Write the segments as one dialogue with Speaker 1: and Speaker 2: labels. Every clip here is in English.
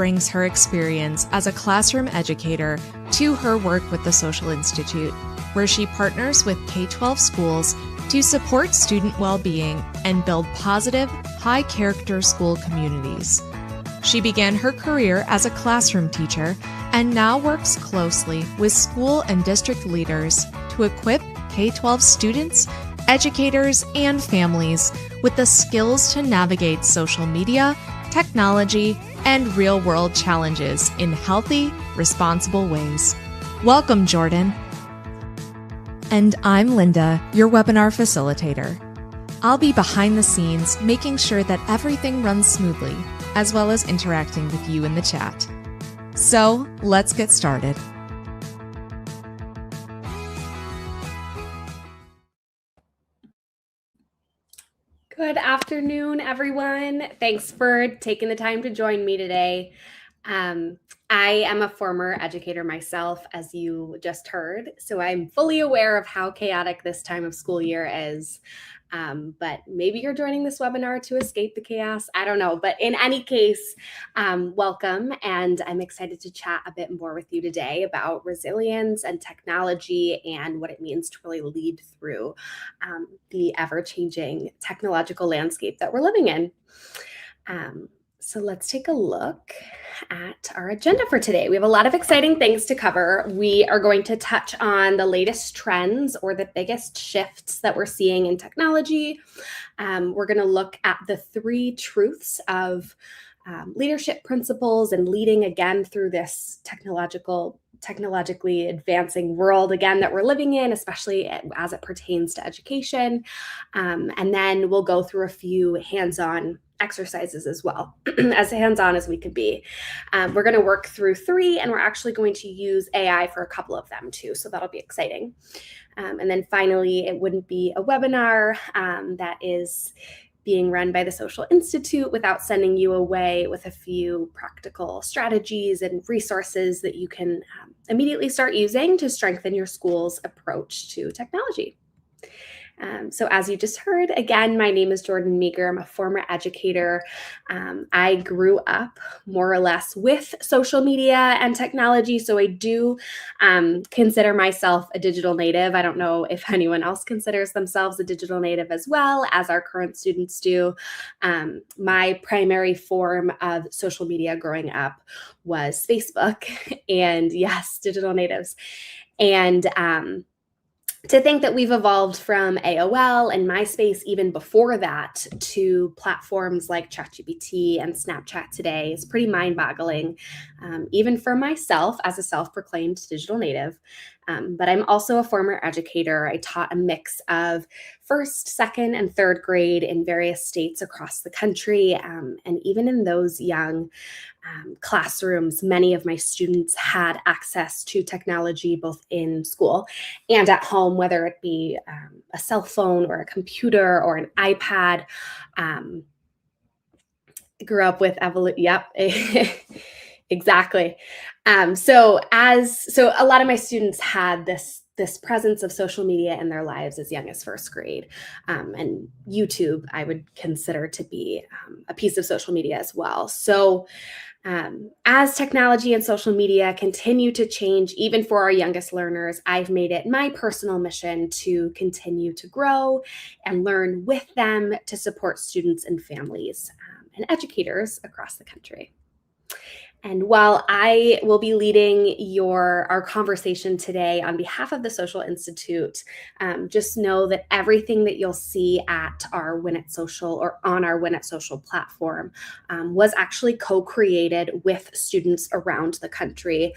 Speaker 1: brings her experience as a classroom educator to her work with the Social Institute, where she partners with K-12 schools to support student well-being and build positive, high-character school communities. She began her career as a classroom teacher and now works closely with school and district leaders to equip K-12 students, educators, and families with the skills to navigate social media, technology, and real-world challenges in healthy, responsible ways. Welcome, Jordan. And I'm Linda, your webinar facilitator. I'll be behind the scenes making sure that everything runs smoothly, as well as interacting with you in the chat. So let's get started.
Speaker 2: Good afternoon, everyone. Thanks for taking the time to join me today. I am a former educator myself, as you just heard, so I'm fully aware of how chaotic this time of school year is. But maybe you're joining this webinar to escape the chaos. I don't know. But in any case, welcome. And I'm excited to chat a bit more with you today about resilience and technology and what it means to really lead through the ever-changing technological landscape that we're living in. So let's take a look at our agenda for today. We have a lot of exciting things to cover. We are going to touch on the latest trends or the biggest shifts that we're seeing in technology. We're going to look at the 3 truths of leadership principles and leading again through this technologically advancing world again that we're living in, especially as it pertains to education. And then we'll go through a few hands-on exercises as well, as hands-on as we could be. We're going to work through 3, and we're actually going to use AI for a couple of them too, so that'll be exciting. And then finally, it wouldn't be a webinar that is being run by the Social Institute without sending you away with a few practical strategies and resources that you can immediately start using to strengthen your school's approach to technology. So as you just heard, again, my name is Jordan Meager. I'm a former educator. I grew up more or less with social media and technology, so I do consider myself a digital native. I don't know if anyone else considers themselves a digital native as well, as our current students do. My primary form of social media growing up was Facebook, and yes, digital natives. And to think that we've evolved from AOL and MySpace even before that to platforms like ChatGPT and Snapchat today is pretty mind-boggling, even for myself as a self-proclaimed digital native. But I'm also a former educator. I taught a mix of 1st, 2nd, and 3rd grade in various states across the country. And even in those young classrooms, many of my students had access to technology both in school and at home, whether it be a cell phone or a computer or an iPad. Grew up with yep, exactly. So a lot of my students had this presence of social media in their lives as young as 1st grade. And YouTube, I would consider to be a piece of social media as well. So as technology and social media continue to change, even for our youngest learners, I've made it my personal mission to continue to grow and learn with them to support students and families and educators across the country. And while I will be leading our conversation today on behalf of the Social Institute, just know that everything that you'll see at our Win at Social or on our Win at Social platform was actually co-created with students around the country.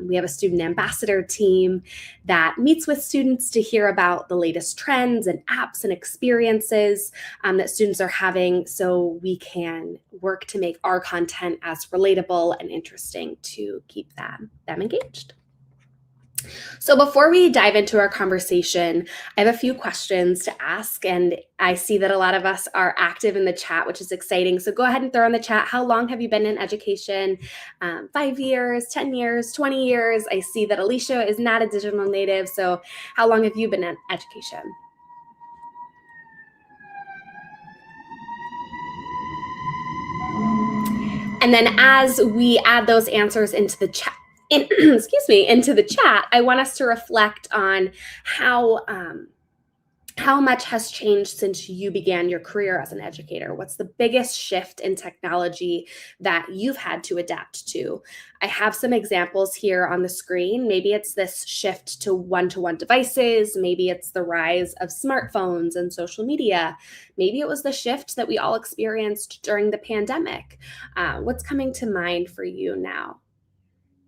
Speaker 2: We have a student ambassador team that meets with students to hear about the latest trends and apps and experiences that students are having, so we can work to make our content as relatable and interesting to keep them engaged. So before we dive into our conversation, I have a few questions to ask, and I see that a lot of us are active in the chat, which is exciting. So go ahead and throw in the chat, how long have you been in education? 5 years, 10 years, 20 years? I see that Alicia is not a digital native, so how long have you been in education? And then as we add those answers into the chat, into the chat, I want us to reflect on how much has changed since you began your career as an educator? What's the biggest shift in technology that you've had to adapt to? I have some examples here on the screen. Maybe it's this shift to one-to-one devices. Maybe it's the rise of smartphones and social media. Maybe it was the shift that we all experienced during the pandemic. What's coming to mind for you now?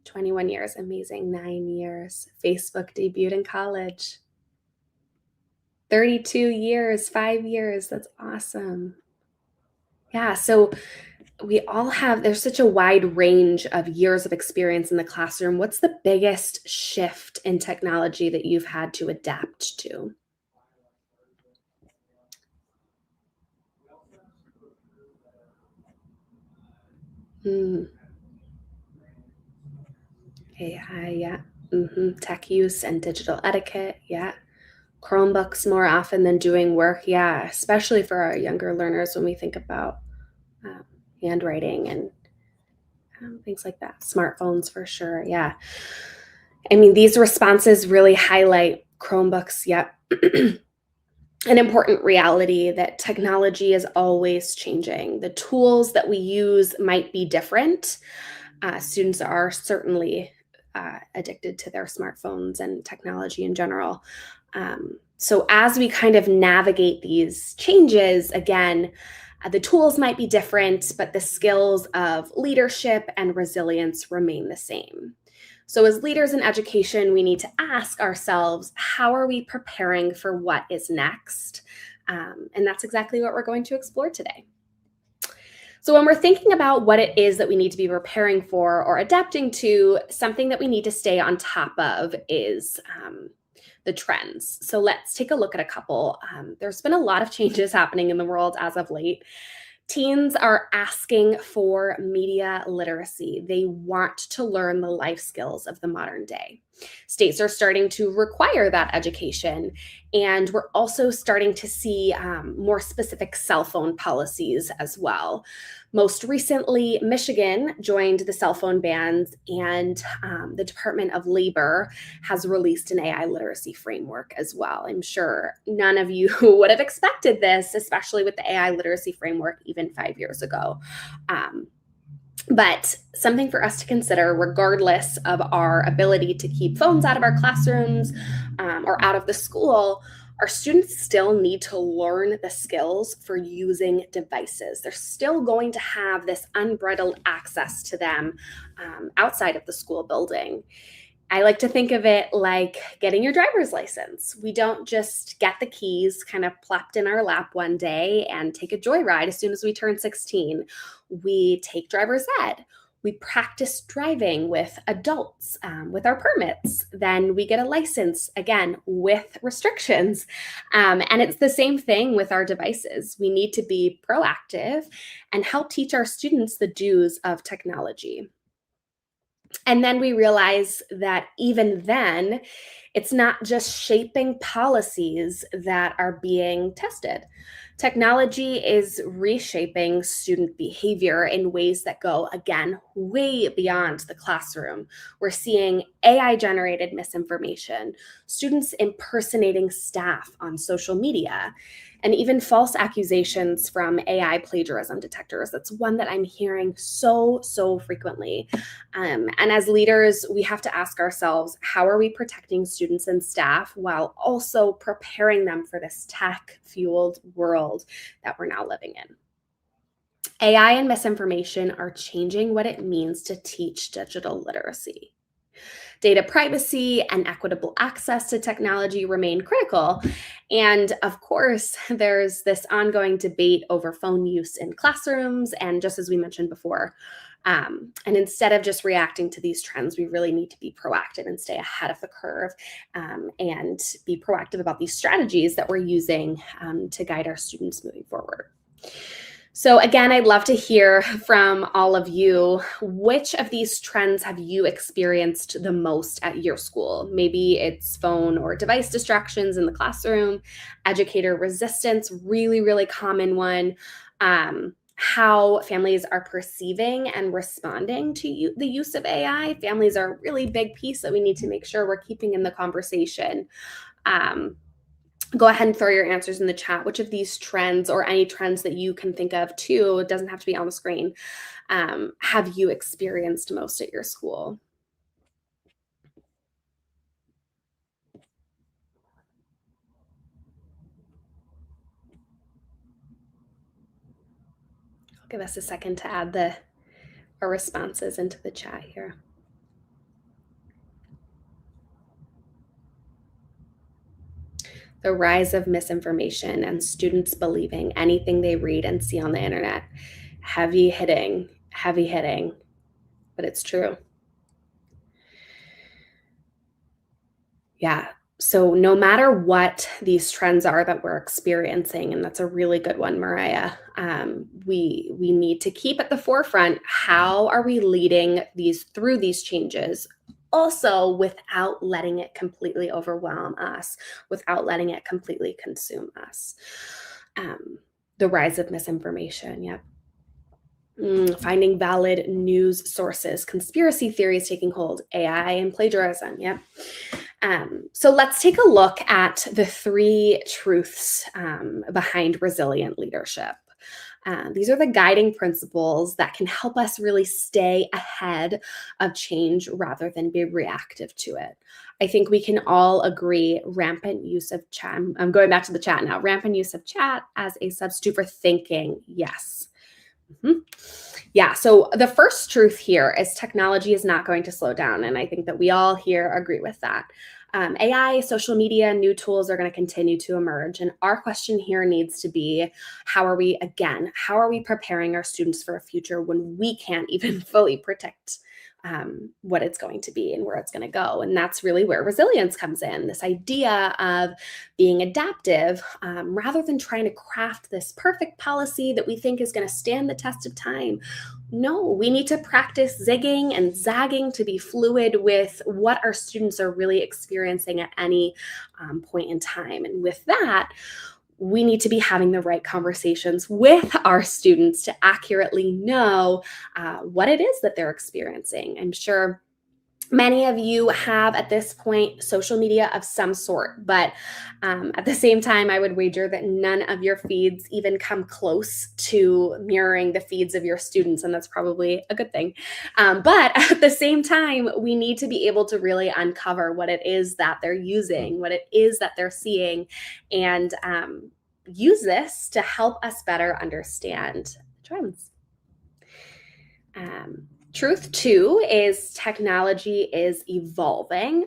Speaker 2: 21 years, amazing. 9 years. Facebook debuted in college. 32 years, 5 years. That's awesome. Yeah, so there's such a wide range of years of experience in the classroom. What's the biggest shift in technology that you've had to adapt to? AI, yeah. Tech use and digital etiquette, yeah. Chromebooks more often than doing work, yeah, especially for our younger learners when we think about handwriting and things like that. Smartphones for sure, yeah. I mean, these responses really highlight Chromebooks, yep. An important reality that technology is always changing. The tools that we use might be different. Students are certainly addicted to their smartphones and technology in general. So as we kind of navigate these changes, again, the tools might be different, but the skills of leadership and resilience remain the same. So as leaders in education, we need to ask ourselves, how are we preparing for what is next? And that's exactly what we're going to explore today. So when we're thinking about what it is that we need to be preparing for or adapting to, something that we need to stay on top of is the trends. So let's take a look at a couple. There's been a lot of changes happening in the world as of late. Teens are asking for media literacy. They want to learn the life skills of the modern day. States are starting to require that education, and we're also starting to see more specific cell phone policies as well. Most recently, Michigan joined the cell phone bans, and the Department of Labor has released an AI literacy framework as well. I'm sure none of you would have expected this, especially with the AI literacy framework even 5 years ago. But something for us to consider, regardless of our ability to keep phones out of our classrooms or out of the school, our students still need to learn the skills for using devices. They're still going to have this unbridled access to them outside of the school building. I like to think of it like getting your driver's license. We don't just get the keys kind of plopped in our lap one day and take a joyride as soon as we turn 16. We take driver's ed. We practice driving with adults with our permits. Then we get a license, again, with restrictions. And it's the same thing with our devices. We need to be proactive and help teach our students the do's of technology. And then we realize that even then, it's not just shaping policies that are being tested. Technology is reshaping student behavior in ways that go, again, way beyond the classroom. We're seeing AI-generated misinformation, students impersonating staff on social media, and even false accusations from AI plagiarism detectors. That's one that I'm hearing so frequently. And as leaders, we have to ask ourselves, how are we protecting students and staff while also preparing them for this tech-fueled world that we're now living in? AI and misinformation are changing what it means to teach digital literacy. Data privacy and equitable access to technology remain critical. And of course, there's this ongoing debate over phone use in classrooms. And just as we mentioned before, and instead of just reacting to these trends, we really need to be proactive and stay ahead of the curve and be proactive about these strategies that we're using to guide our students moving forward. So again, I'd love to hear from all of you. Which of these trends have you experienced the most at your school? Maybe it's phone or device distractions in the classroom, educator resistance, really common one. how families are perceiving and responding to the use of AI. Families are a really big piece that we need to make sure we're keeping in the conversation. Um, Go ahead and throw your answers in the chat. Which of these trends, or any trends that you can think of too, it doesn't have to be on the screen, have you experienced most at your school? I'll give us a second to add our responses into the chat here. The rise of misinformation and students believing anything they read and see on the internet. Heavy hitting, but it's true. Yeah. So no matter what these trends are that we're experiencing, and that's a really good one, Mariah, we need to keep at the forefront. How are we leading through these changes? Also, without letting it completely overwhelm us, without letting it completely consume us. The rise of misinformation. Yep. Finding valid news sources, conspiracy theories taking hold, AI and plagiarism. Yep. So let's take a look at the three truths behind resilient leadership. These are the guiding principles that can help us really stay ahead of change rather than be reactive to it. I think we can all agree rampant use of chat. I'm going back to the chat now. Rampant use of chat as a substitute for thinking. Yes. Mm-hmm. Yeah. So the first truth here is technology is not going to slow down. And I think that we all here agree with that. AI, social media, new tools are going to continue to emerge. And our question here needs to be, how are we preparing our students for a future when we can't even fully predict what it's going to be and where it's going to go? And that's really where resilience comes in, this idea of being adaptive rather than trying to craft this perfect policy that we think is going to stand the test of time. No, we need to practice zigging and zagging to be fluid with what our students are really experiencing at any point in time. And with that, we need to be having the right conversations with our students to accurately know what it is that they're experiencing. I'm sure many of you have at this point social media of some sort, but at the same time, I would wager that none of your feeds even come close to mirroring the feeds of your students, and that's probably a good thing. But at the same time, we need to be able to really uncover what it is that they're using, what it is that they're seeing, and use this to help us better understand trends. Truth two is technology is evolving,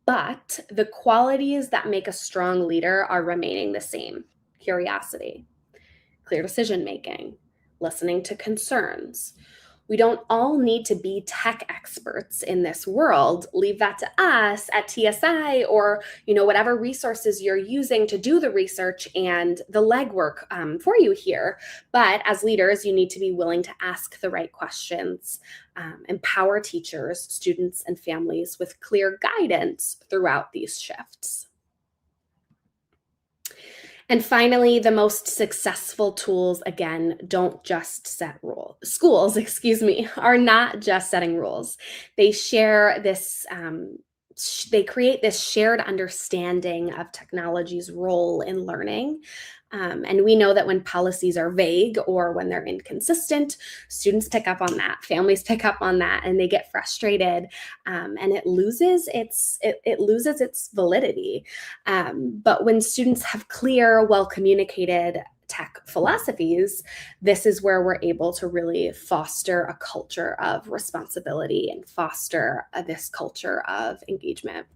Speaker 2: but the qualities that make a strong leader are remaining the same. Curiosity, clear decision making, listening to concerns. We don't all need to be tech experts in this world. Leave that to us at TSI, or whatever resources you're using to do the research and the legwork for you here. But as leaders, you need to be willing to ask the right questions, empower teachers, students, and families with clear guidance throughout these shifts. And finally, the most successful tools, again, don't just set rules. Schools, are not just setting rules. They share this, they create this shared understanding of technology's role in learning. And we know that when policies are vague or when they're inconsistent, students pick up on that, families pick up on that, and they get frustrated, and it loses its validity. But when students have clear, well-communicated tech philosophies, this is where we're able to really foster a culture of responsibility and foster this culture of engagement.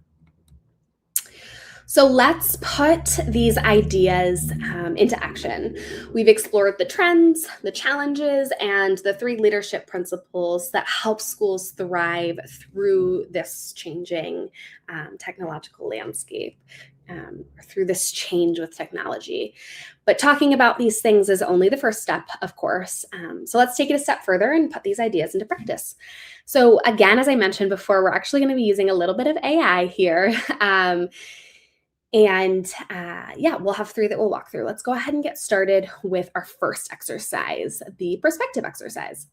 Speaker 2: So let's put these ideas into action. We've explored the trends, the challenges, and the three leadership principles that help schools thrive through this changing technological landscape, through this change with technology. But talking about these things is only the first step, of course. So let's take it a step further and put these ideas into practice. So again, as I mentioned before, we're actually going to be using a little bit of AI here. And yeah, we'll have three that we'll walk through. Let's go ahead and get started with our first exercise, the perspective exercise.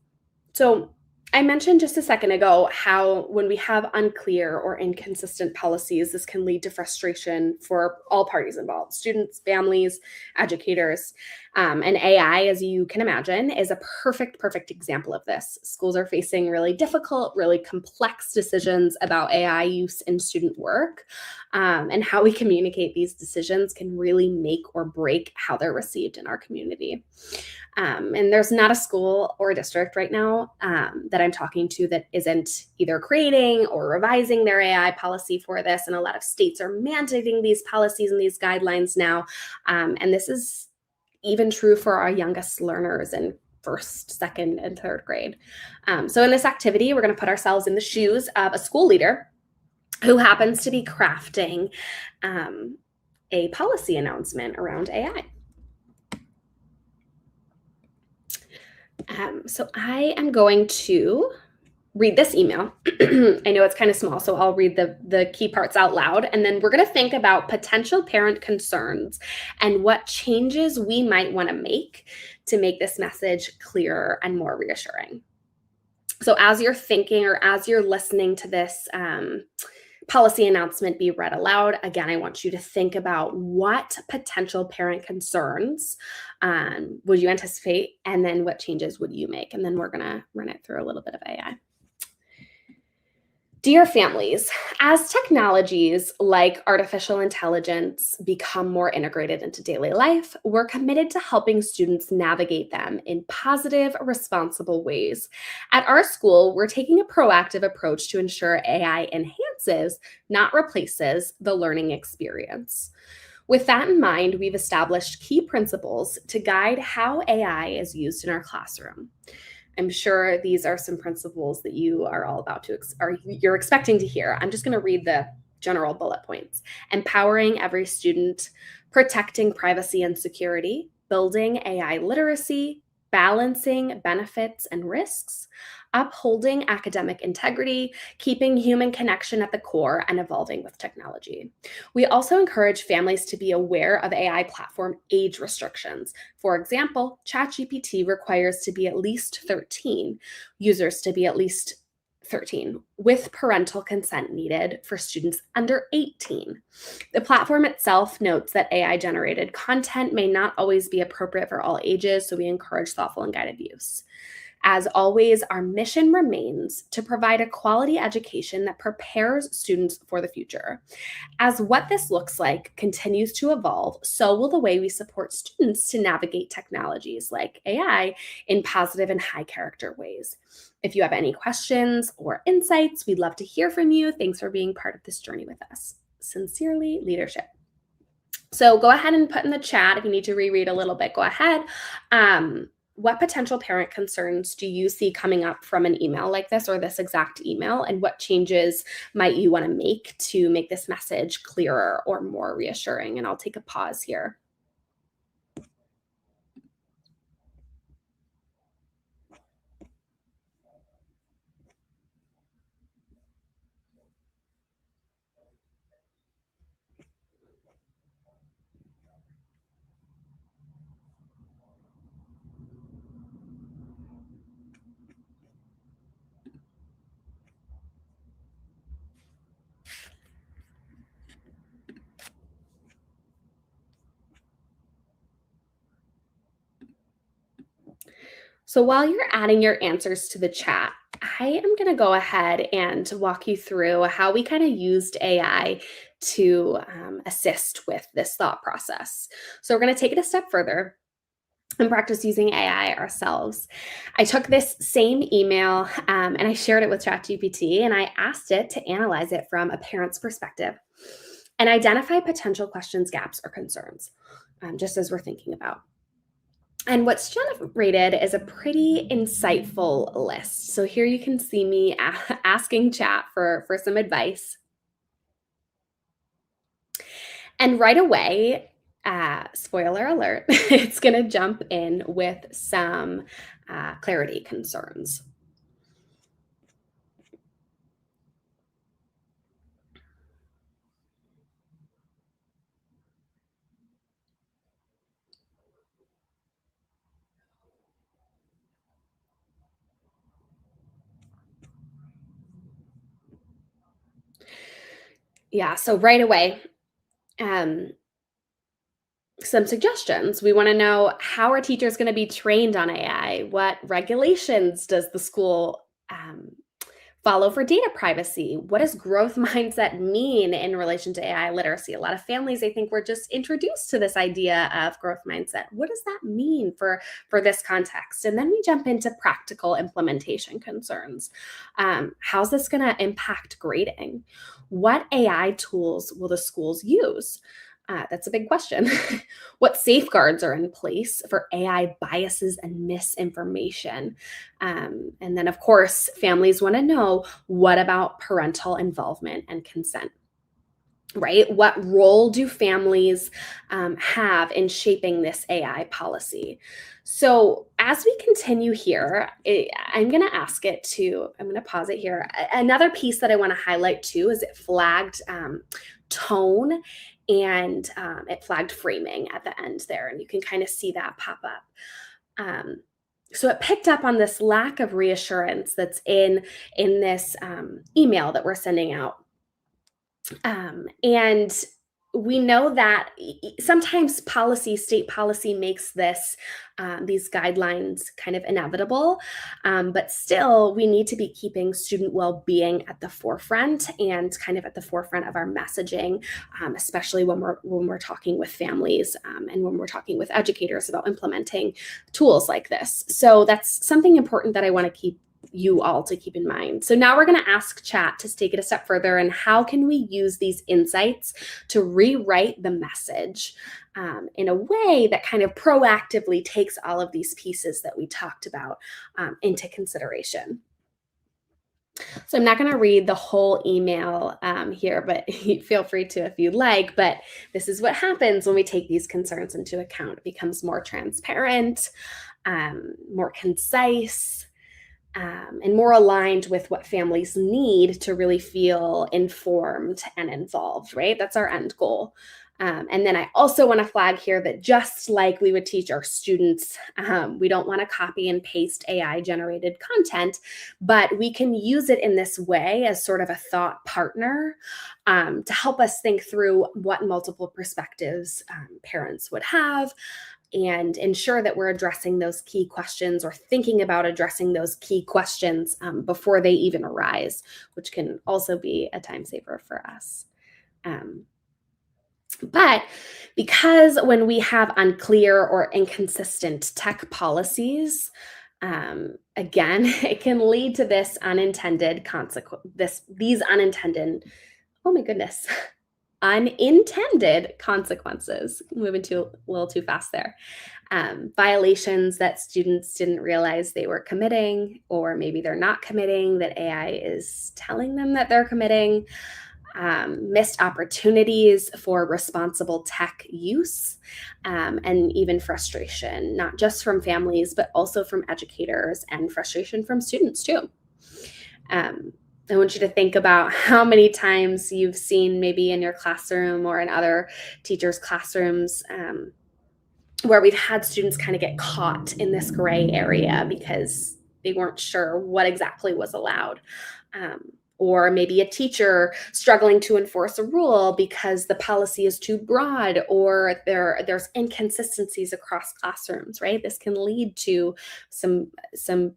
Speaker 2: So I mentioned just a second ago how when we have unclear or inconsistent policies, this can lead to frustration for all parties involved, students, families, educators. And AI, as you can imagine, is a perfect example of this. Schools are facing really difficult, really complex decisions about AI use in student work. And how we communicate these decisions can really make or break how they're received in our community. And there's not a school or a district right now that I'm talking to that isn't either creating or revising their AI policy for this. And a lot of states are mandating these policies and these guidelines now. And this is even true for our youngest learners in first, second, and third grade. So in this activity, we're going to put ourselves in the shoes of a school leader who happens to be crafting a policy announcement around AI. So I am going to read this email. I know it's kind of small, so I'll read the key parts out loud. And then we're going to think about potential parent concerns and what changes we might want to make this message clearer and more reassuring. So as you're thinking or as you're listening to this policy announcement be read aloud, again, I want you to think about what potential parent concerns would you anticipate, and then what changes would you make? And then we're going to run it through a little bit of AI. Dear families, as technologies like artificial intelligence become more integrated into daily life, we're committed to helping students navigate them in positive, responsible ways. At our school, we're taking a proactive approach to ensure AI enhances, not replaces, the learning experience. With that in mind, we've established key principles to guide how AI is used in our classroom. I'm sure these are some principles that you are all about to, you're expecting to hear. I'm just going to read the general bullet points. Empowering every student, protecting privacy and security, building AI literacy, balancing benefits and risks, upholding academic integrity, keeping human connection at the core, and evolving with technology. We also encourage families to be aware of AI platform age restrictions. For example, ChatGPT requires to be at least 13, users to be at least 13, with parental consent needed for students under 18. The platform itself notes that AI-generated content may not always be appropriate for all ages, so we encourage thoughtful and guided use. As always, our mission remains to provide a quality education that prepares students for the future. As what this looks like continues to evolve, so will the way we support students to navigate technologies like AI in positive and high character ways. If you have any questions or insights, we'd love to hear from you. Thanks for being part of this journey with us. Sincerely, Leadership. So go ahead and put in the chat if you need to reread a little bit, go ahead. What potential parent concerns do you see coming up from an email like this or this exact email? And what changes might you want to make this message clearer or more reassuring? And I'll take a pause here. So while you're adding your answers to the chat, I am going to go ahead and walk you through how we kind of used AI to assist with this thought process. So we're going to take it a step further and practice using AI ourselves. I took this same email and I shared it with ChatGPT, and I asked it to analyze it from a parent's perspective and identify potential questions, gaps, or concerns, just as we're thinking about. And what's generated is a pretty insightful list. So here you can see me asking chat for some advice. And right away, spoiler alert, it's going to jump in with some clarity concerns. Yeah, so right away, um, some suggestions. We want to know, how are teachers going to be trained on AI? What regulations does the school follow for data privacy? What does growth mindset mean in relation to AI literacy? A lot of families, I think, were just introduced to this idea of growth mindset. What does that mean for this context? And then we jump into practical implementation concerns. How's this going to impact grading? What AI tools will the schools use? That's a big question. What safeguards are in place for AI biases and misinformation? And then, of course, families want to know, what about parental involvement and consent? Right? What role do families have in shaping this AI policy? So, as we continue here, I'm going to I'm going to pause it here. Another piece that I want to highlight too is it flagged tone, and it flagged framing at the end there. And you can kind of see that pop up. Um, so it picked up on this lack of reassurance that's in this email that we're sending out. And we know that sometimes state policy makes these guidelines kind of inevitable, but still we need to be keeping student well-being at the forefront and kind of at the forefront of our messaging, especially when we're talking with families, and when we're talking with educators about implementing tools like this. So that's something important that I want to keep you all to keep in mind. So now we're going to ask chat to take it a step further, and how can we use these insights to rewrite the message in a way that kind of proactively takes all of these pieces that we talked about into consideration. So I'm not going to read the whole email here, but feel free to if you'd like. But this is what happens when we take these concerns into account. It becomes more transparent, more concise, and more aligned with what families need to really feel informed and involved, right? That's our end goal. And then I also want to flag here that just like we would teach our students, we don't want to copy and paste AI generated content, but we can use it in this way as sort of a thought partner to help us think through what multiple perspectives parents would have, and ensure that we're addressing those key questions, or thinking about addressing those key questions before they even arise, which can also be a time saver for us. But because when we have unclear or inconsistent tech policies, again, it can lead to this unintended consequence, these unintended, oh my goodness, unintended consequences. Moving a little too fast there. Violations that students didn't realize they were committing, or maybe they're not committing, that AI is telling them that they're committing. Missed opportunities for responsible tech use, and even frustration, not just from families, but also from educators, and frustration from students too. I want you to think about how many times you've seen, maybe in your classroom or in other teachers' classrooms, where we've had students kind of get caught in this gray area because they weren't sure what exactly was allowed. Or maybe a teacher struggling to enforce a rule because the policy is too broad, or there's inconsistencies across classrooms, right? This can lead to some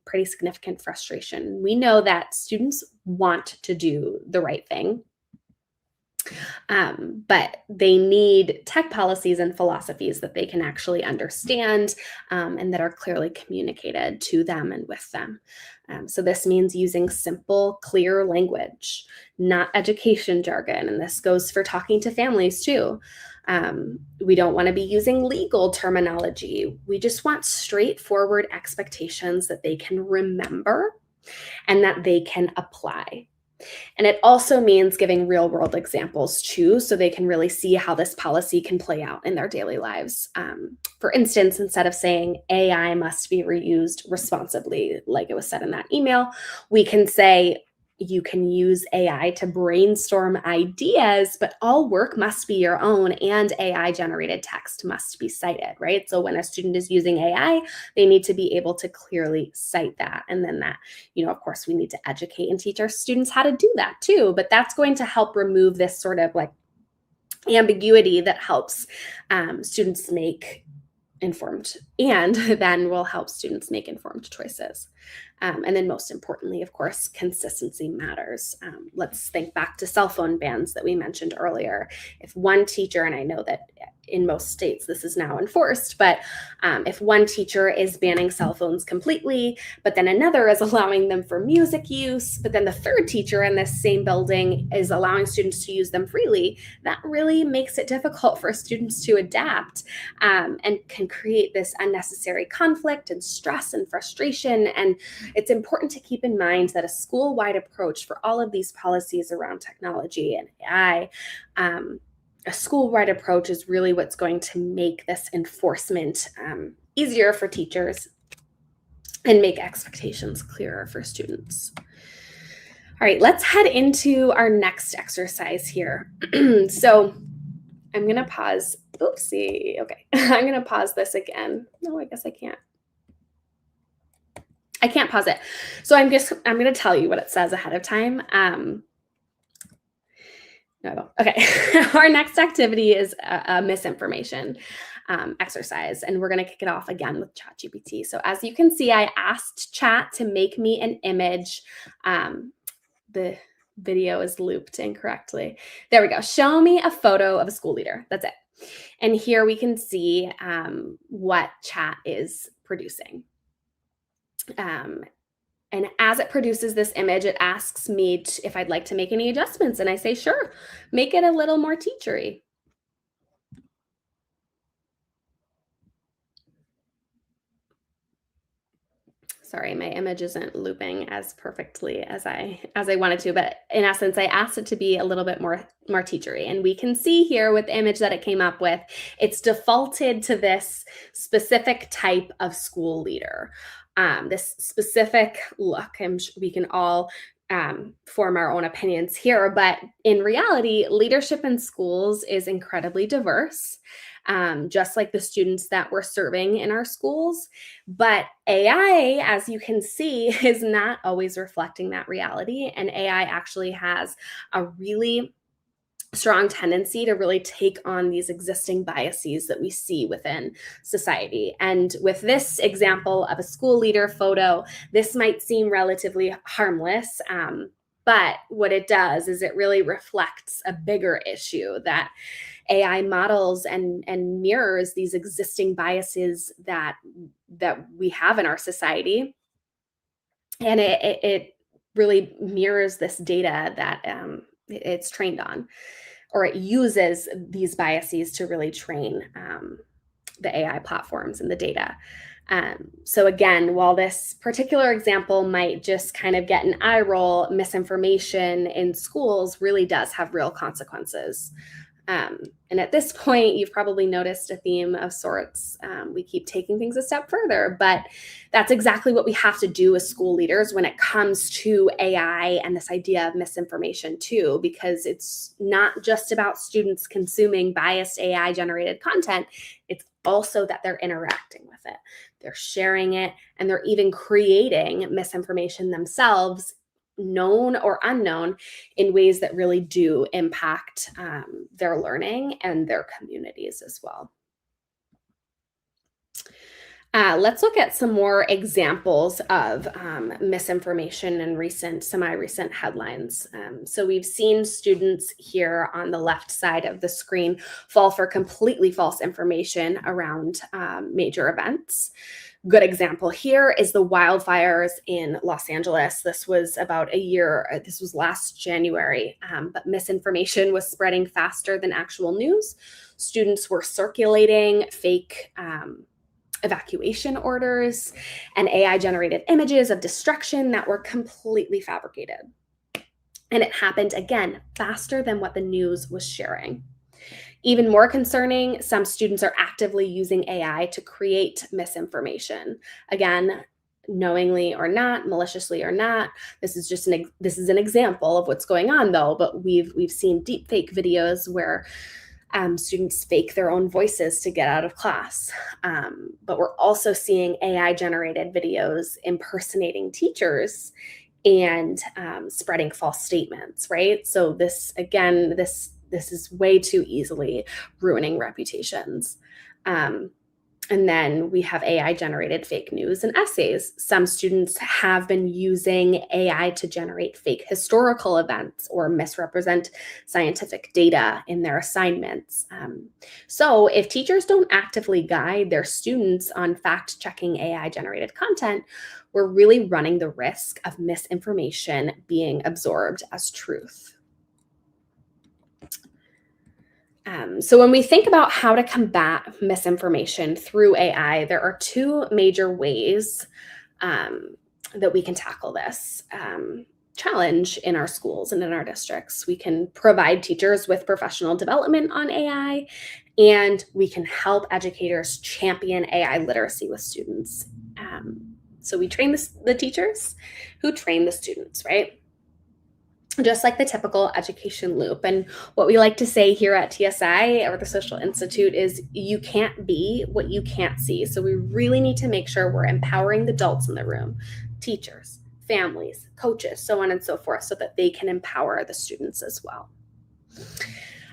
Speaker 2: pretty significant frustration. We know that students want to do the right thing, but they need tech policies and philosophies that they can actually understand, and that are clearly communicated to them and with them. So this means using simple, clear language, not education jargon. And this goes for talking to families too. We don't want to be using legal terminology. We just want straightforward expectations that they can remember and that they can apply. And it also means giving real world examples too, so they can really see how this policy can play out in their daily lives. For instance, instead of saying AI must be reused responsibly, like it was said in that email, we can say, You can use AI to brainstorm ideas, but all work must be your own, and AI generated text must be cited, right? So when a student is using AI, they need to be able to clearly cite that. And then that, of course, we need to educate and teach our students how to do that too. But that's going to help remove this sort of like ambiguity that helps students make informed, and then will help students make informed choices. And then most importantly, of course, consistency matters. Let's think back to cell phone bans that we mentioned earlier. If one teacher, and I know that in most states this is now enforced, but if one teacher is banning cell phones completely, but then another is allowing them for music use, but then the third teacher in this same building is allowing students to use them freely, that really makes it difficult for students to adapt, and can create this unnecessary conflict and stress and frustration. And it's important to keep in mind that a school-wide approach for all of these policies around technology and AI, a school-wide approach is really what's going to make this enforcement easier for teachers and make expectations clearer for students. All right, let's head into our next exercise here. So I'm going to pause. Oopsie. Okay. I'm going to pause this again. No, I guess I can't. I can't pause it. So I'm going to tell you what it says ahead of time. No. Okay. Our next activity is a misinformation exercise, and we're going to kick it off again with ChatGPT. So as you can see, I asked Chat to make me an image. The video is looped incorrectly. There we go. Show me a photo of a school leader. That's it. And here we can see what Chat is producing. And as it produces this image, it asks me if I'd like to make any adjustments. And I say, sure, make it a little more teachery. Sorry, my image isn't looping as perfectly as I wanted to, but in essence, I asked it to be a little bit more teachery. And we can see here with the image that it came up with, it's defaulted to this specific type of school leader, this specific look. And we can all form our own opinions here, but in reality, leadership in schools is incredibly diverse. Just like the students that we're serving in our schools. But AI, as you can see, is not always reflecting that reality. And AI actually has a really strong tendency to really take on these existing biases that we see within society. And with this example of a school leader photo, this might seem relatively harmless. But what it does is it really reflects a bigger issue that AI models and mirrors these existing biases that we have in our society, and it really mirrors this data that it's trained on, or it uses these biases to really train the AI platforms and the data. So again, while this particular example might just kind of get an eye roll, misinformation in schools really does have real consequences. And at this point, you've probably noticed a theme of sorts. We keep taking things a step further, but that's exactly what we have to do as school leaders when it comes to AI and this idea of misinformation too, because it's not just about students consuming biased AI generated content. It's also that they're interacting with it. They're sharing it, and they're even creating misinformation themselves, known or unknown, in ways that really do impact their learning and their communities as well. Let's look at some more examples of misinformation and semi-recent headlines. So we've seen students here on the left side of the screen fall for completely false information around major events. Good example here is the wildfires in Los Angeles. This was this was last January, but misinformation was spreading faster than actual news. Students were circulating fake evacuation orders and AI generated images of destruction that were completely fabricated. And it happened again faster than what the news was sharing. Even more concerning, some students are actively using AI to create misinformation. Again, knowingly or not, maliciously or not. This is an example of what's going on, though. But we've seen deepfake videos where students fake their own voices to get out of class. But we're also seeing AI generated videos impersonating teachers and spreading false statements, right? So this is way too easily ruining reputations. And then we have AI generated fake news and essays. Some students have been using AI to generate fake historical events or misrepresent scientific data in their assignments. So if teachers don't actively guide their students on fact checking AI generated content, we're really running the risk of misinformation being absorbed as truth. So when we think about how to combat misinformation through AI, there are two major ways that we can tackle this challenge in our schools and in our districts. We can provide teachers with professional development on AI, and we can help educators champion AI literacy with students. So we train the teachers who train the students, right? Just like the typical education loop. And what we like to say here at TSI or the Social Institute is you can't be what you can't see. So we really need to make sure we're empowering the adults in the room, teachers, families, coaches, so on and so forth, so that they can empower the students as well.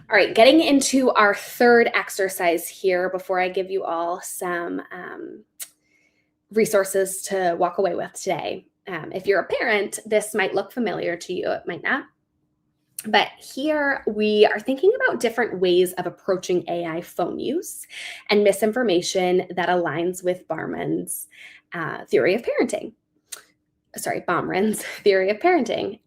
Speaker 2: All right, getting into our third exercise here before I give you all some resources to walk away with today. If you're a parent, this might look familiar to you, it might not. But here we are thinking about different ways of approaching AI phone use and misinformation that aligns with Baumann's theory of parenting. Baumann's theory of parenting.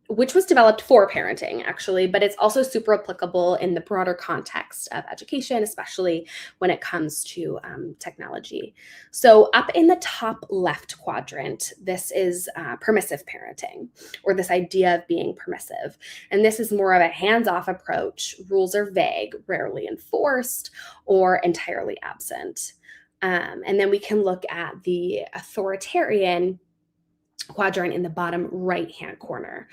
Speaker 2: Which was developed for parenting, actually, but it's also super applicable in the broader context of education, especially when it comes to technology. So up in the top left quadrant, this is permissive parenting, or this idea of being permissive. And this is more of a hands-off approach. Rules are vague, rarely enforced, or entirely absent. And then we can look at the authoritarian quadrant in the bottom right-hand corner.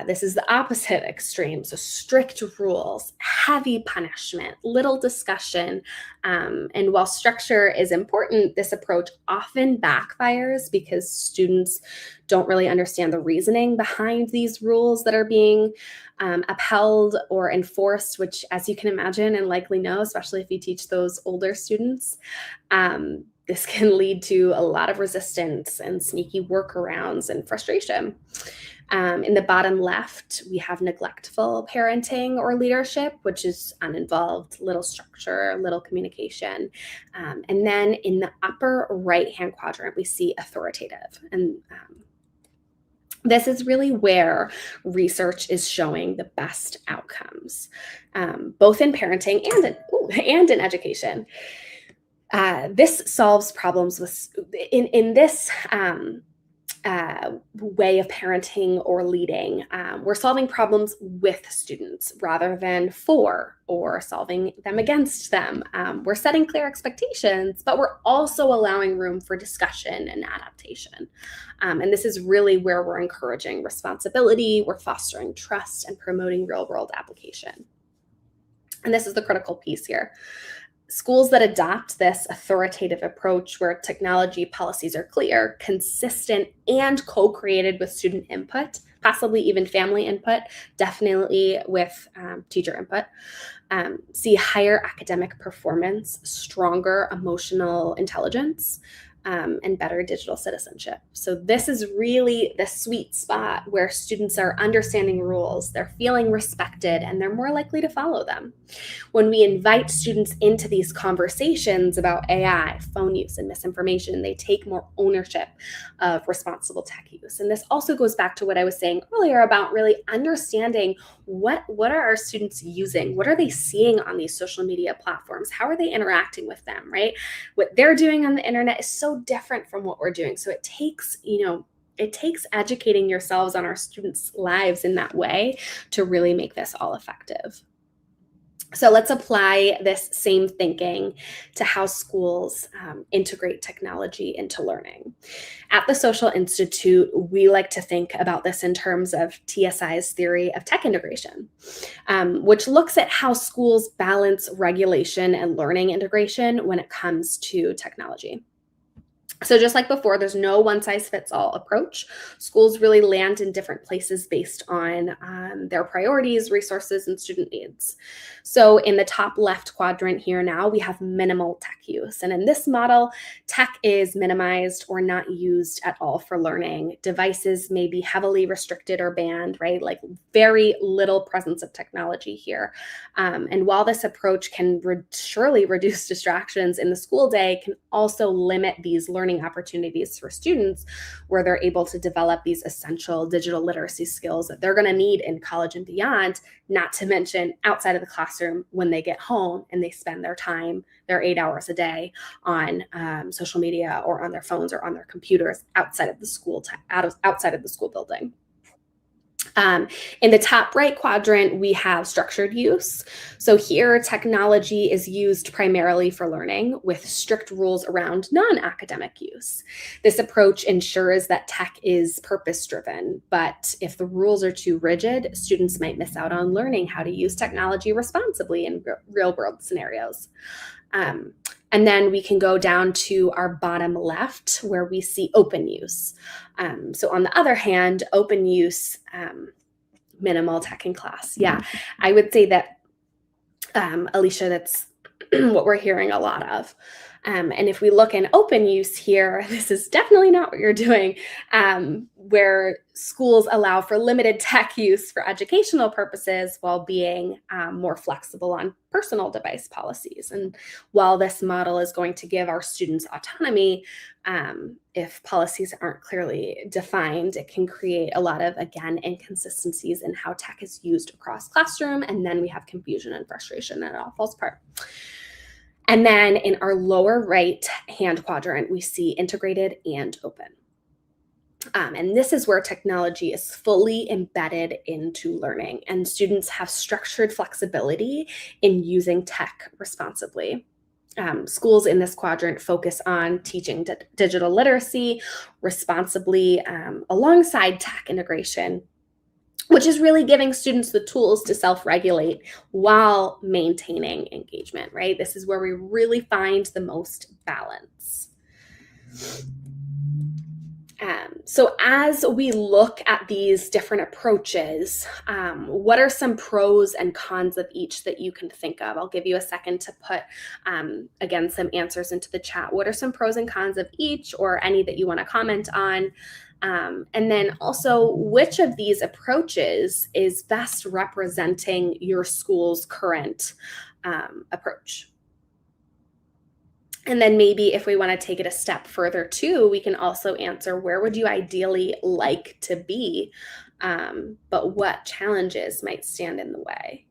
Speaker 2: This is the opposite extreme. So strict rules, heavy punishment, little discussion. And while structure is important, this approach often backfires because students don't really understand the reasoning behind these rules that are being upheld or enforced, which, as you can imagine and likely know, especially if you teach those older students, this can lead to a lot of resistance and sneaky workarounds and frustration. In the bottom left, we have neglectful parenting or leadership, which is uninvolved, little structure, little communication. And then in the upper right-hand quadrant, we see authoritative. And this is really where research is showing the best outcomes, both in parenting and in education. This solves problems in this way of parenting or leading. We're solving problems with students rather than for or solving them against them. We're setting clear expectations, but we're also allowing room for discussion and adaptation. And this is really where we're encouraging responsibility, we're fostering trust, and promoting real-world application. And this is the critical piece here. Schools that adopt this authoritative approach where technology policies are clear, consistent, and co-created with student input, possibly even family input, definitely with teacher input, see higher academic performance, stronger emotional intelligence, and better digital citizenship. So this is really the sweet spot where students are understanding rules, they're feeling respected, and they're more likely to follow them. When we invite students into these conversations about AI, phone use, and misinformation, they take more ownership of responsible tech use. And this also goes back to what I was saying earlier about really understanding what are our students using? What are they seeing on these social media platforms? How are they interacting with them, right? What they're doing on the internet is so different from what we're doing. So it takes educating yourselves on our students' lives in that way to really make this all effective. So let's apply this same thinking to how schools integrate technology into learning. At the Social Institute, we like to think about this in terms of TSI's theory of tech integration, which looks at how schools balance regulation and learning integration when it comes to technology. So just like before, there's no one size fits all approach. Schools really land in different places based on their priorities, resources, and student needs. So in the top left quadrant here now, we have minimal tech use. And in this model, tech is minimized or not used at all for learning. Devices may be heavily restricted or banned, right? Like very little presence of technology here. And while this approach can surely reduce distractions in the school day, can also limit these learning opportunities for students where they're able to develop these essential digital literacy skills that they're going to need in college and beyond, not to mention outside of the classroom when they get home and they spend their time, their 8 hours a day on social media or on their phones or on their computers outside of the school, outside of the school building. In the top right quadrant, we have structured use. So here, technology is used primarily for learning with strict rules around non-academic use. This approach ensures that tech is purpose-driven, but if the rules are too rigid, students might miss out on learning how to use technology responsibly in real-world scenarios. And then we can go down to our bottom left where we see open use. So on the other hand, open use, minimal tech in class. Yeah, I would say that, Alicia, that's what we're hearing a lot of. And if we look in open use here, this is definitely not what you're doing, where schools allow for limited tech use for educational purposes while being more flexible on personal device policies. And while this model is going to give our students autonomy, if policies aren't clearly defined, it can create a lot of, again, inconsistencies in how tech is used across classroom. And then we have confusion and frustration and it all falls apart. And then in our lower right hand quadrant, we see integrated and open. And this is where technology is fully embedded into learning and students have structured flexibility in using tech responsibly. Schools in this quadrant focus on teaching digital literacy responsibly alongside tech integration, which is really giving students the tools to self-regulate while maintaining engagement, right? This is where we really find the most balance. So as we look at these different approaches, what are some pros and cons of each that you can think of? I'll give you a second to put, again, some answers into the chat. What are some pros and cons of each, or any that you want to comment on? And then also, which of these approaches is best representing your school's current approach? And then maybe if we want to take it a step further too, we can also answer, where would you ideally like to be, but what challenges might stand in the way?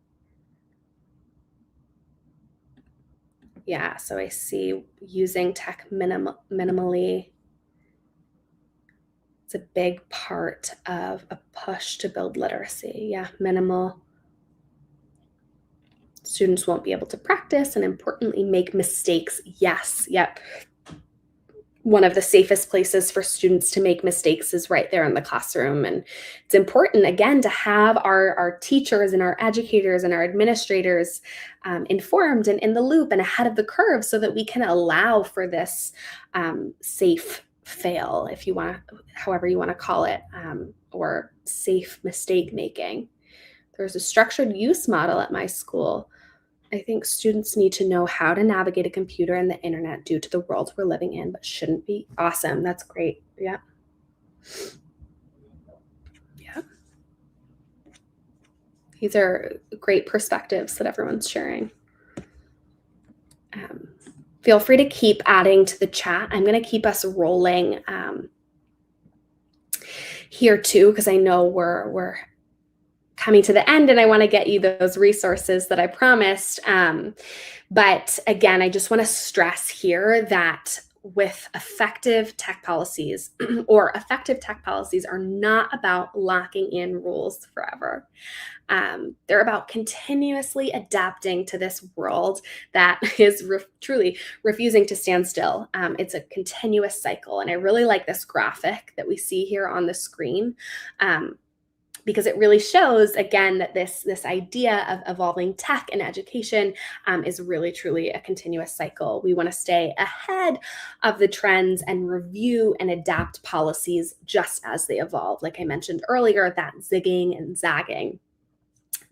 Speaker 2: Yeah, so I see using tech minimally. It's a big part of a push to build literacy. Yeah, minimal. Students won't be able to practice and importantly make mistakes. Yes, yep. One of the safest places for students to make mistakes is right there in the classroom. And it's important, again, to have our teachers and our educators and our administrators informed and in the loop and ahead of the curve so that we can allow for this safe fail, if you want, however you want to call it, or safe mistake making. There's a structured use model at my school. I think students need to know how to navigate a computer and the internet due to the world we're living in, but shouldn't be. Awesome. That's great. Yeah. Yeah. These are great perspectives that everyone's sharing. Feel free to keep adding to the chat. I'm going to keep us rolling here too, because I know we're coming to the end and I want to get you those resources that I promised. But again, I just want to stress here that with effective tech policies, or effective tech policies are not about locking in rules forever. They're about continuously adapting to this world that is truly refusing to stand still. It's a continuous cycle. And I really like this graphic that we see here on the screen. Because it really shows, again, that this idea of evolving tech and education is really truly a continuous cycle. We want to stay ahead of the trends and review and adapt policies just as they evolve. Like I mentioned earlier, that zigging and zagging.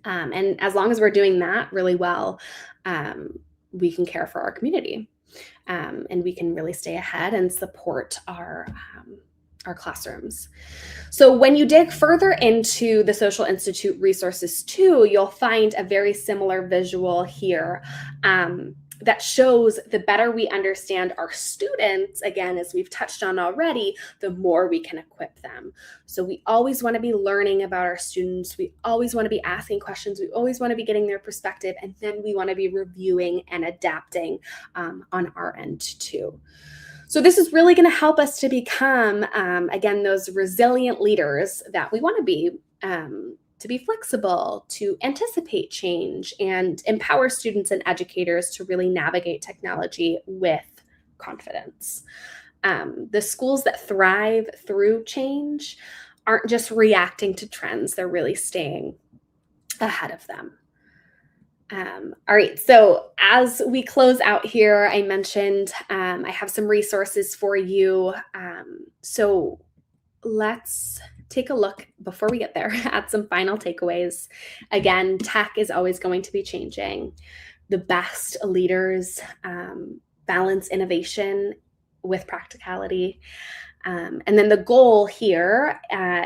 Speaker 2: And as long as we're doing that really well, we can care for our community, and we can really stay ahead and support our classrooms. So when you dig further into the Social Institute resources too, you'll find a very similar visual here that shows the better we understand our students, again, as we've touched on already, the more we can equip them. So we always want to be learning about our students. We always want to be asking questions. We always want to be getting their perspective. And then we want to be reviewing and adapting on our end too. So this is really going to help us to become, again, those resilient leaders that we want to be flexible, to anticipate change, and empower students and educators to really navigate technology with confidence. The schools that thrive through change aren't just reacting to trends, they're really staying ahead of them. All right, so as we close out here, I mentioned I have some resources for you. So let's take a look before we get there at some final takeaways. Again, tech is always going to be changing. The best leaders balance innovation with practicality. And then the goal here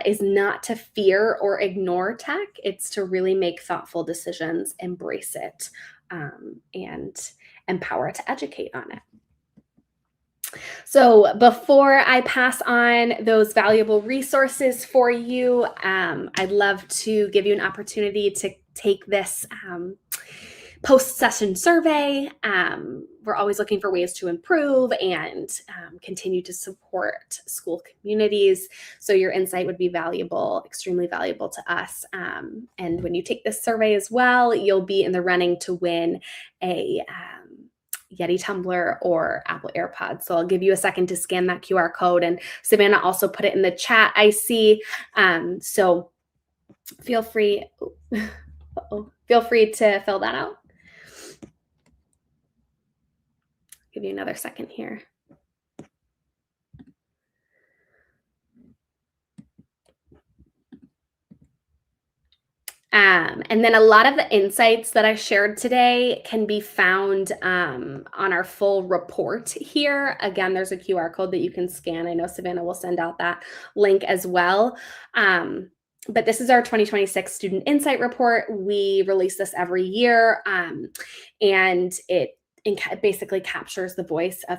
Speaker 2: is not to fear or ignore tech. It's to really make thoughtful decisions, embrace it, and empower to educate on it. So before I pass on those valuable resources for you, I'd love to give you an opportunity to take this post-session survey. We're always looking for ways to improve and continue to support school communities. So your insight would be valuable, extremely valuable to us. And when you take this survey as well, you'll be in the running to win a Yeti tumbler or Apple AirPods. So I'll give you a second to scan that QR code. And Savannah also put it in the chat, I see. So feel free, feel free to fill that out. Give you another second here. And then a lot of the insights that I shared today can be found on our full report here. Again, there's a QR code that you can scan. I know Savannah will send out that link as well. But this is our 2026 Student Insight Report. We release this every year, and it basically captures the voice of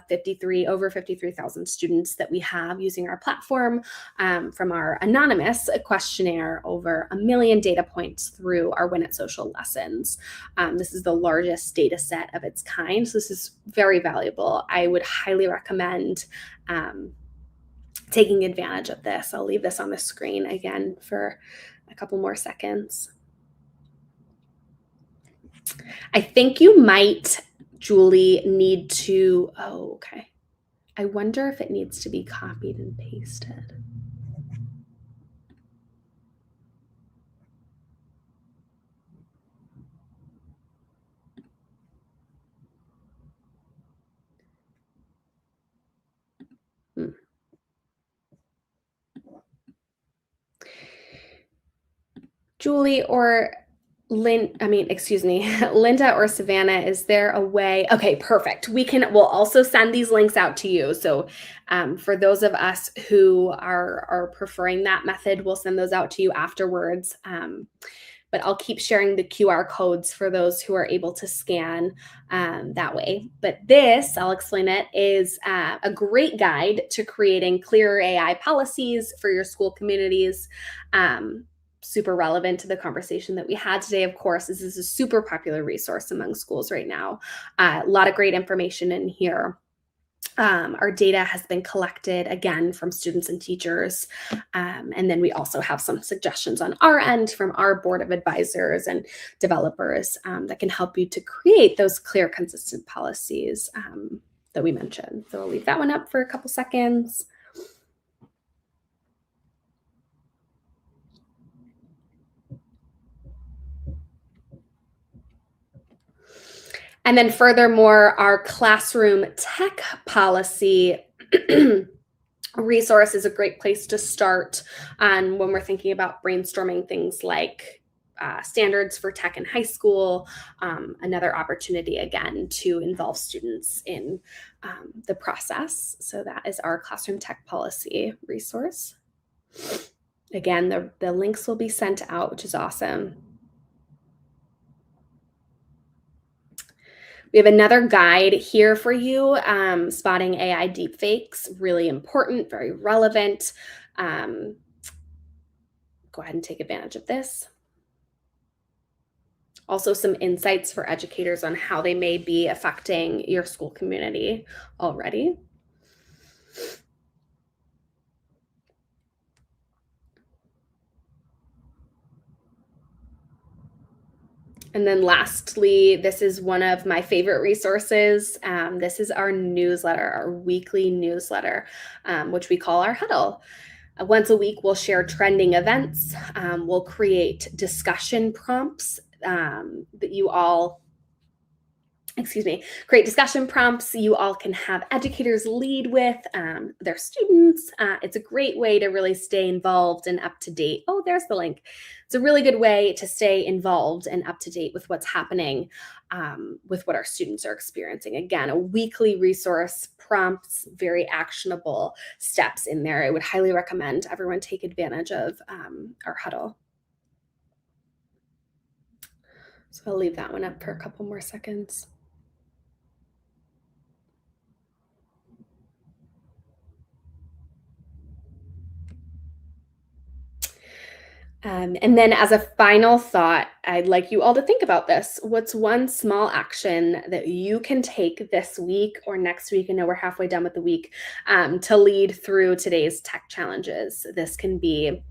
Speaker 2: over 53,000 students that we have using our platform, from our anonymous questionnaire, over 1 million data points through our Win at Social lessons. This is the largest data set of its kind, so this is very valuable. I would highly recommend taking advantage of this. I'll leave this on the screen again for a couple more seconds. I think you might, Julie, need to, okay. I wonder if it needs to be copied and pasted. Julie or Linda or Savannah, is there a way? Okay, perfect. We'll also send these links out to you. So for those of us who are preferring that method, we'll send those out to you afterwards. But I'll keep sharing the QR codes for those who are able to scan that way. But this, I'll explain it, is a great guide to creating clearer AI policies for your school communities. Super relevant to the conversation that we had today, of course. This is a super popular resource among schools right now. A lot of great information in here. Our data has been collected again from students and teachers. And then we also have some suggestions on our end from our board of advisors and developers that can help you to create those clear, consistent policies that we mentioned. So I'll leave that one up for a couple seconds. And then furthermore, our classroom tech policy resource is a great place to start when we're thinking about brainstorming things like standards for tech in high school. Another opportunity again to involve students in the process. So that is our classroom tech policy resource. Again, the links will be sent out, which is awesome. We have another guide here for you, spotting AI deepfakes, really important, very relevant. Go ahead and take advantage of this. Also some insights for educators on how they may be affecting your school community already. And then lastly, this is one of my favorite resources. This is our newsletter, our weekly newsletter, which we call our huddle. Once a week, we'll share trending events. We'll create discussion prompts that you all create discussion prompts you all can have educators lead with their students. It's a great way to really stay involved and up to date. Oh, there's the link. It's a really good way to stay involved and up to date with what's happening with what our students are experiencing. Again, a weekly resource, prompts, very actionable steps in there. I would highly recommend everyone take advantage of our huddle. So I'll leave that one up for a couple more seconds. And then as a final thought, I'd like you all to think about this. What's one small action that you can take this week or next week? I know we're halfway done with the week to lead through today's tech challenges. This can be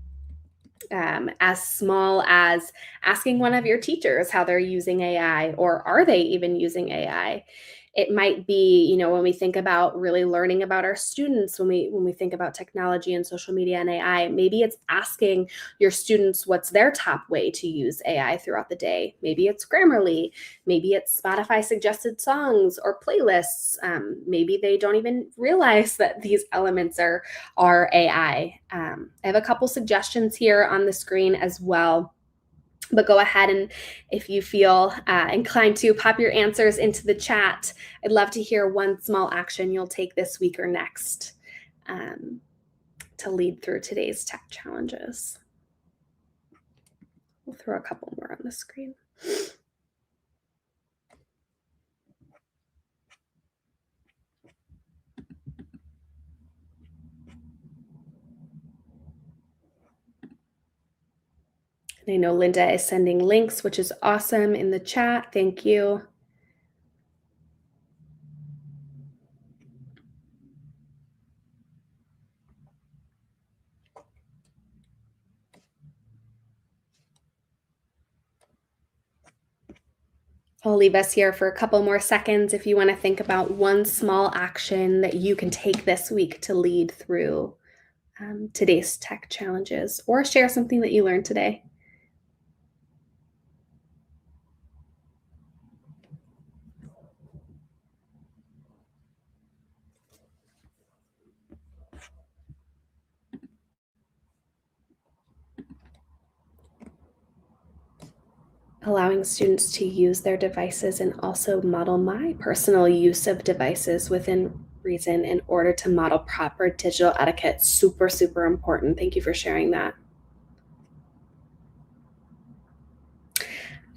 Speaker 2: as small as asking one of your teachers how they're using AI, or are they even using AI? It might be, when we think about really learning about our students, when we think about technology and social media and AI, maybe it's asking your students what's their top way to use AI throughout the day. Maybe it's Grammarly, maybe it's Spotify suggested songs or playlists. Maybe they don't even realize that these elements are AI. I have a couple suggestions here on the screen as well. But go ahead and if you feel inclined to pop your answers into the chat. I'd love to hear one small action you'll take this week or next to lead through today's tech challenges. We'll throw a couple more on the screen. And I know Linda is sending links, which is awesome, in the chat. Thank you. I'll leave us here for a couple more seconds if you want to think about one small action that you can take this week to lead through today's tech challenges, or share something that you learned today. Allowing students to use their devices and also model my personal use of devices within reason in order to model proper digital etiquette. Super, super important. Thank you for sharing that.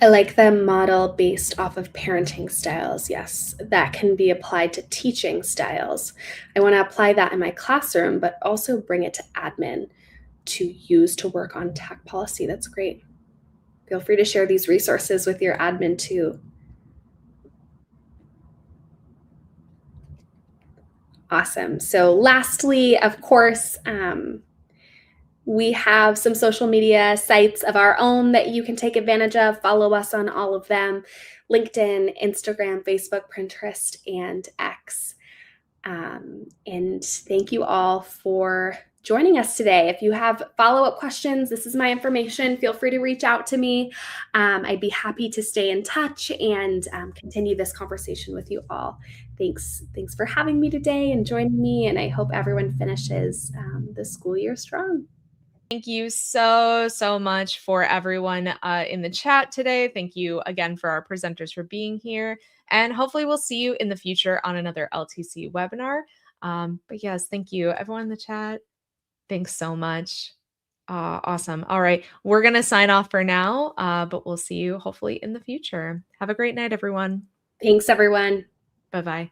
Speaker 2: I like the model based off of parenting styles. Yes, that can be applied to teaching styles. I want to apply that in my classroom, but also bring it to admin to use to work on tech policy. That's great. Feel free to share these resources with your admin too. Awesome. So lastly, of course, we have some social media sites of our own that you can take advantage of. Follow us on all of them: LinkedIn, Instagram, Facebook, Pinterest, and X. And thank you all for joining us today. If you have follow-up questions, this is my information. Feel free to reach out to me. I'd be happy to stay in touch and continue this conversation with you all. Thanks for having me today and joining me, and I hope everyone finishes the school year strong.
Speaker 1: Thank you so much for everyone in the chat today. Thank you again for our presenters for being here. And hopefully we'll see you in the future on another LTC webinar. But yes, thank you everyone in the chat. Thanks so much. Awesome. All right. We're going to sign off for now, but we'll see you hopefully in the future. Have a great night, everyone.
Speaker 2: Thanks, everyone.
Speaker 1: Bye-bye.